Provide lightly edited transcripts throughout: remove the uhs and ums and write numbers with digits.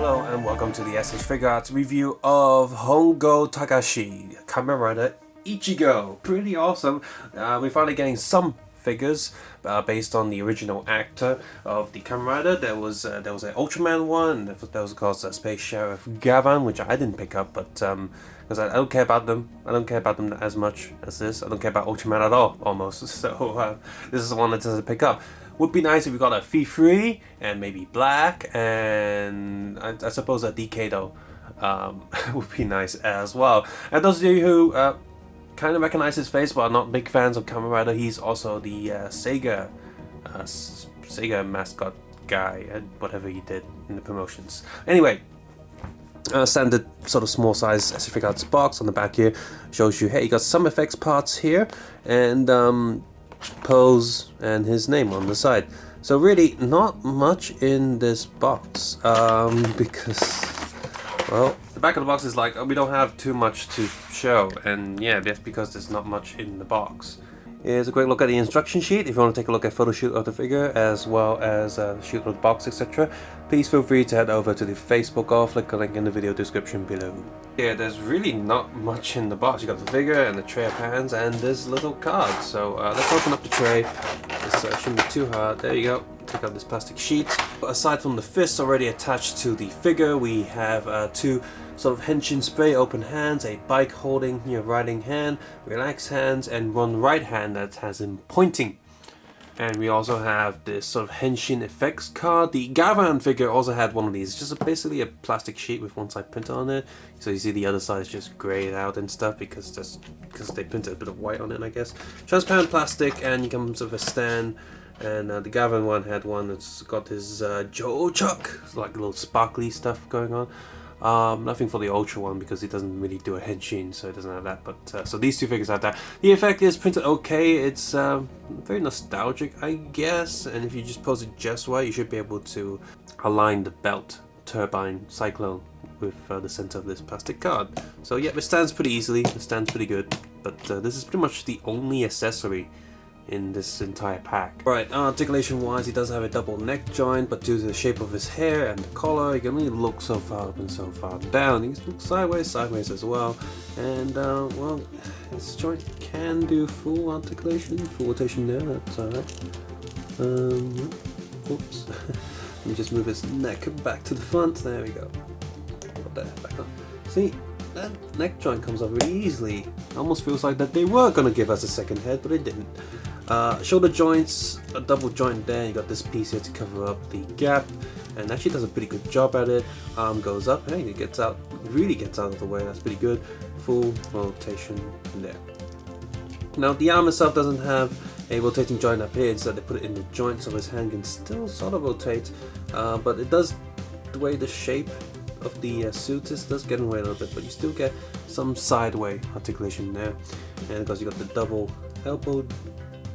Hello and welcome to the SH Figuarts review of Hongo Takeshi, Kamen Rider Ichigo. Pretty awesome. We're finally getting some figures based on the original actor of the Kamen Rider. There was an Ultraman one, there was of course a Space Sheriff Gavan, which I didn't pick up, but because I don't care about them. I don't care about them as much as this. I don't care about Ultraman at all, almost. So this is the one that doesn't pick up. Would be nice if we got a Fee and maybe Black, and I suppose a DK though would be nice as well. And those of you who kind of recognize his face but are not big fans of Kamen Rider, he's also the Sega mascot guy and whatever he did in the promotions. Anyway, standard sort of small size SH Figuarts box on the back here shows you, hey, you got some effects parts here and pose and his name on the side. So really not much in this box because, well, the back of the box is like, we don't have too much to show, and yeah, that's because there's not much in the box. Here's a quick look at the instruction sheet. If you want to take a look at photo shoot of the figure as well as shoot of the box, etc., please feel free to head over to the Facebook or flick a link in the video description below. Yeah, there's really not much in the box. You got the figure and the tray of hands and this little card. So let's open up the tray. This shouldn't be too hard. There you go. Take out this plastic sheet. Aside from the fists already attached to the figure, we have two sort of henshin spray open hands, a bike holding your riding hand, relaxed hands, and one right hand that has him pointing. And we also have this sort of henshin effects card. The Gavan figure also had one of these, just basically a plastic sheet with one side printed on it. So you see the other side is just grayed out and stuff because they printed a bit of white on it, I guess. Transparent plastic, and it comes with a stand. And the Gavan one had one that's got his Joe Chuck, like a little sparkly stuff going on. Nothing for the Ultra one because it doesn't really do a henshin, so it doesn't have that. But so these two figures have that. The effect is printed okay. It's very nostalgic, I guess. And if you just pose it just right, you should be able to align the belt turbine cyclone with the center of this plastic card. So yeah, it stands pretty easily. It stands pretty good. But this is pretty much the only accessory in this entire pack. Right, articulation wise, he does have a double neck joint, but due to the shape of his hair and the collar, he can only look so far up and so far down. He can look sideways as well. And well, this joint can do full articulation, full rotation there, that's alright. Oops. Let me just move his neck back to the front, there we go. Put that back on. See, that neck joint comes off really easily. Almost feels like that they were gonna give us a second head, but they didn't. Shoulder joints, a double joint there. You got this piece here to cover up the gap, and actually does a pretty good job at it. Arm goes up, hey, it gets out, really gets out of the way. That's pretty good. Full rotation there. Now the arm itself doesn't have a rotating joint up here, instead they put it in the joint so his hand can still sort of rotate, but it does, the way the shape of the suit is, does get in the way a little bit, but you still get some sideway articulation there. And because you got the double elbow,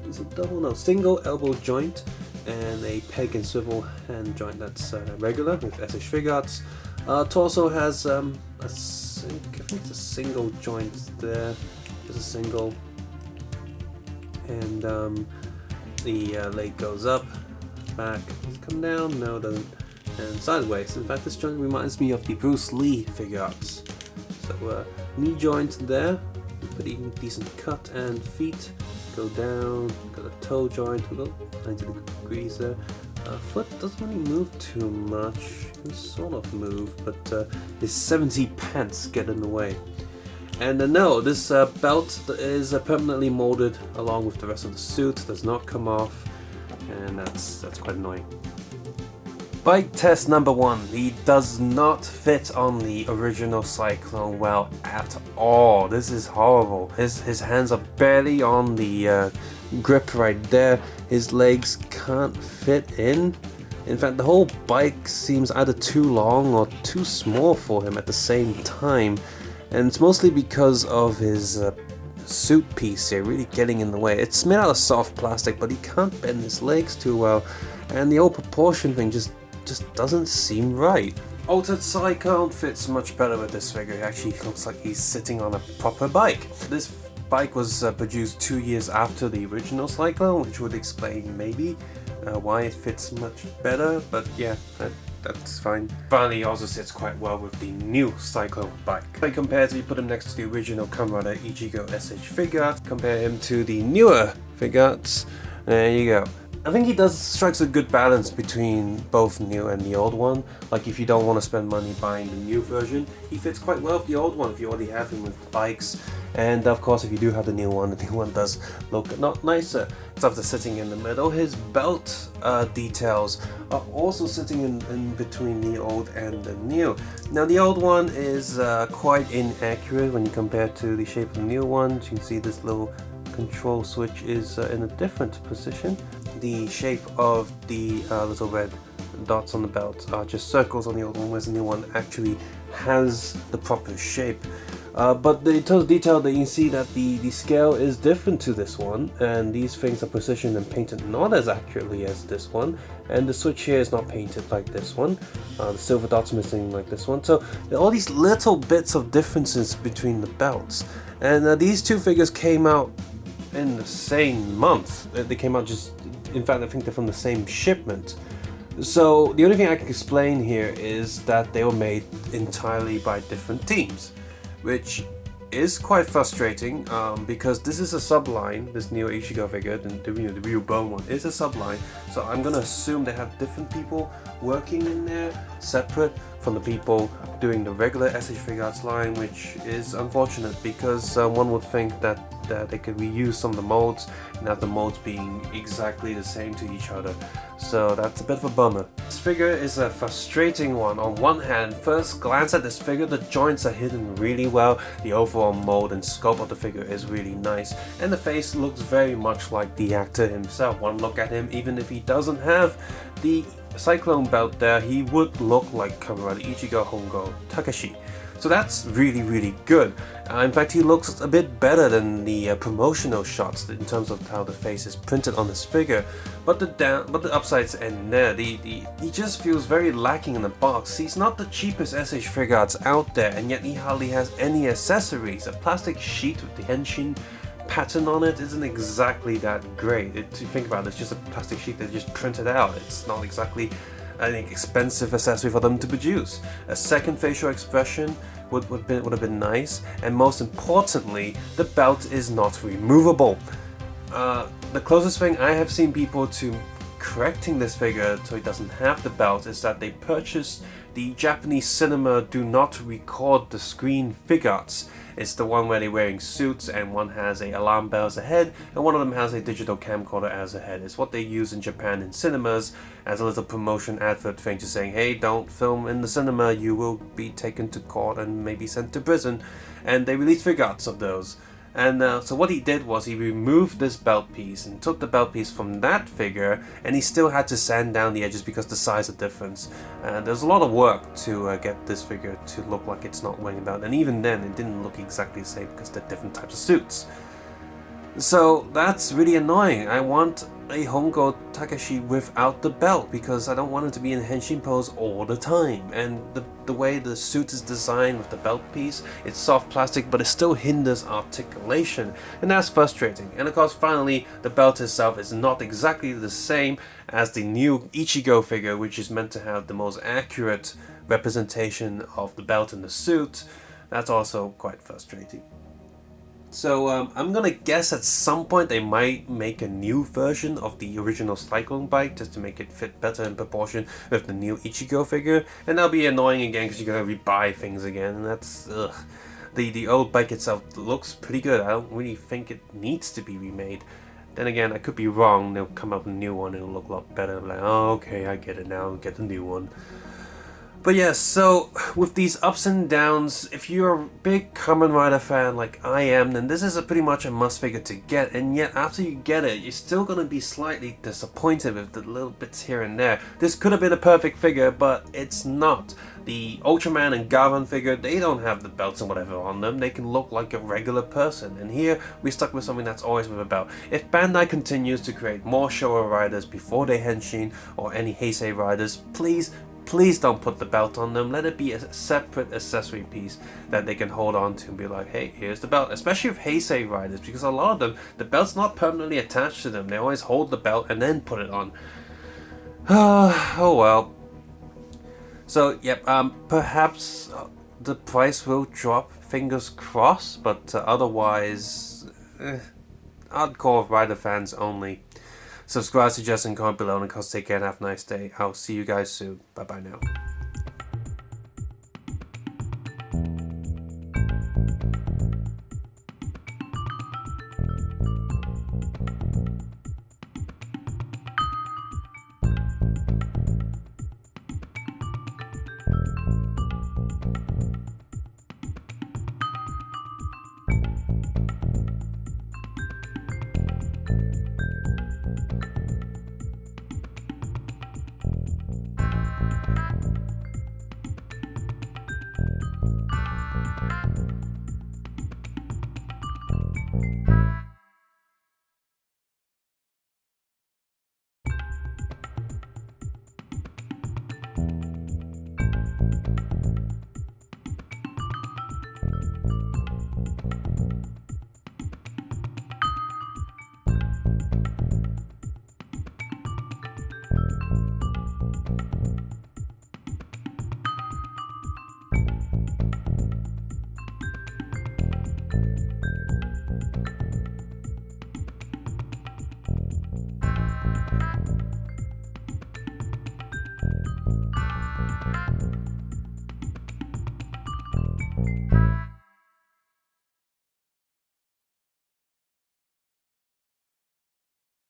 is it double? No, single elbow joint, and a peg and swivel hand joint that's regular with SH Figuarts. Torso has I think it's a single joint there, just a single, and the leg goes up, back, come down, no it doesn't, and sideways. In fact, this joint reminds me of the Bruce Lee Figuarts. So knee joint there, pretty decent cut, and feet go down, got a toe joint, we go 90 degrees there. Foot doesn't really move too much, it can sort of move, but his 70 pants get in the way. And no, this belt is permanently molded along with the rest of the suit, does not come off, and that's quite annoying. Bike test number 1. He does not fit on the original Cyclone well at all. This is horrible. His hands are barely on the grip right there. His legs can't fit in. In fact, the whole bike seems either too long or too small for him at the same time. And it's mostly because of his suit piece here really getting in the way. It's made out of soft plastic, but he can't bend his legs too well. And the whole proportion thing just doesn't seem right. Altered Cyclone fits much better with this figure. He actually looks like he's sitting on a proper bike. This bike was produced 2 years after the original Cyclone, which would explain maybe why it fits much better, but yeah, that's fine. Finally, he also sits quite well with the new Cyclone bike. I compared, if you put him next to the original Kamen Rider Ichigo SH Figuarts, compare him to the newer Figuarts, there you go. I think he strikes a good balance between both new and the old one. Like if you don't want to spend money buying the new version, he fits quite well with the old one if you already have him with bikes. And of course, if you do have the new one does look not nicer. It's after sitting in the middle. His belt details are also sitting in between the old and the new. Now the old one is quite inaccurate when you compare it to the shape of the new one. You can see this little control switch is in a different position. The shape of the little red dots on the belt are just circles on the old one, whereas the new one actually has the proper shape. But in terms of detail, that you can see that the scale is different to this one, and these things are positioned and painted not as accurately as this one, and the switch here is not painted like this one. The silver dots missing like this one. So there are all these little bits of differences between the belts, and these two figures came out in the same month. They came out just, in fact, I think they're from the same shipment. So the only thing I can explain here is that they were made entirely by different teams, which is quite frustrating because this is a subline. This new Ichigo figure, the real bone one, is a subline. So I'm gonna assume they have different people working in there, separate from the people doing the regular SH Figuarts line, which is unfortunate because one would think that they could reuse some of the molds and have the molds being exactly the same to each other. So that's a bit of a bummer. This figure is a frustrating one. On one hand, first glance at this figure, the joints are hidden really well, the overall mold and scope of the figure is really nice, and the face looks very much like the actor himself. One look at him, even if he doesn't have the Cyclone belt there, he would look like Kamen Rider Ichigo Hongo Takeshi. So that's really, really good. In fact, he looks a bit better than the promotional shots in terms of how the face is printed on this figure. But the upsides end there. He just feels very lacking in the box. He's not the cheapest SH Figuarts out there, and yet he hardly has any accessories. A plastic sheet with the henshin pattern on it isn't exactly that great. To think about it, it's just a plastic sheet that just printed out. It's not exactly an expensive accessory for them to produce. A second facial expression would have been nice, and most importantly, the belt is not removable. The closest thing I have seen people to correcting this figure so he doesn't have the belt is that they purchased the Japanese cinema do not record the screen Figuarts. It's the one where they're wearing suits and one has a alarm bell as a head and one of them has a digital camcorder as a head. It's what they use in Japan in cinemas as a little promotion advert thing, just saying, hey, don't film in the cinema, you will be taken to court and maybe sent to prison. And they released Figuarts of those. And so what he did was he removed this belt piece and took the belt piece from that figure, and he still had to sand down the edges because the size of difference. And there's a lot of work to get this figure to look like it's not wearing a belt, and even then it didn't look exactly the same because they're different types of suits. So that's really annoying. I want a Hongo Takeshi without the belt because I don't want him to be in henshin pose all the time. And the way the suit is designed with the belt piece, it's soft plastic but it still hinders articulation, and that's frustrating. And of course finally, the belt itself is not exactly the same as the new Ichigo figure, which is meant to have the most accurate representation of the belt in the suit. That's also quite frustrating. So I'm gonna guess at some point they might make a new version of the original Cyclone bike just to make it fit better in proportion with the new Ichigo figure, and that'll be annoying again because you're gonna rebuy things again, and that's ugh. The old bike itself looks pretty good. I don't really think it needs to be remade. Then again, I could be wrong. They'll come up with a new one and it'll look a lot better. I'm like, oh, okay, I get it now. I'll get the new one. But yes, so with these ups and downs, if you're a big Kamen Rider fan like I am, then this is pretty much a must figure to get, and yet after you get it, you're still going to be slightly disappointed with the little bits here and there. This could have been a perfect figure, but it's not. The Ultraman and Gavan figure, they don't have the belts and whatever on them, they can look like a regular person, and here we're stuck with something that's always with a belt. If Bandai continues to create more Showa riders before they henshin, or any Heisei riders, please don't put the belt on them. Let it be a separate accessory piece that they can hold on to and be like, hey, here's the belt. Especially with Heisei riders, because a lot of them, the belt's not permanently attached to them. They always hold the belt and then put it on. Oh well. So, yep, perhaps the price will drop, fingers crossed, but otherwise, hardcore rider fans only. Subscribe, suggest, and comment below, and of course, take care and have a nice day. I'll see you guys soon. Bye bye now.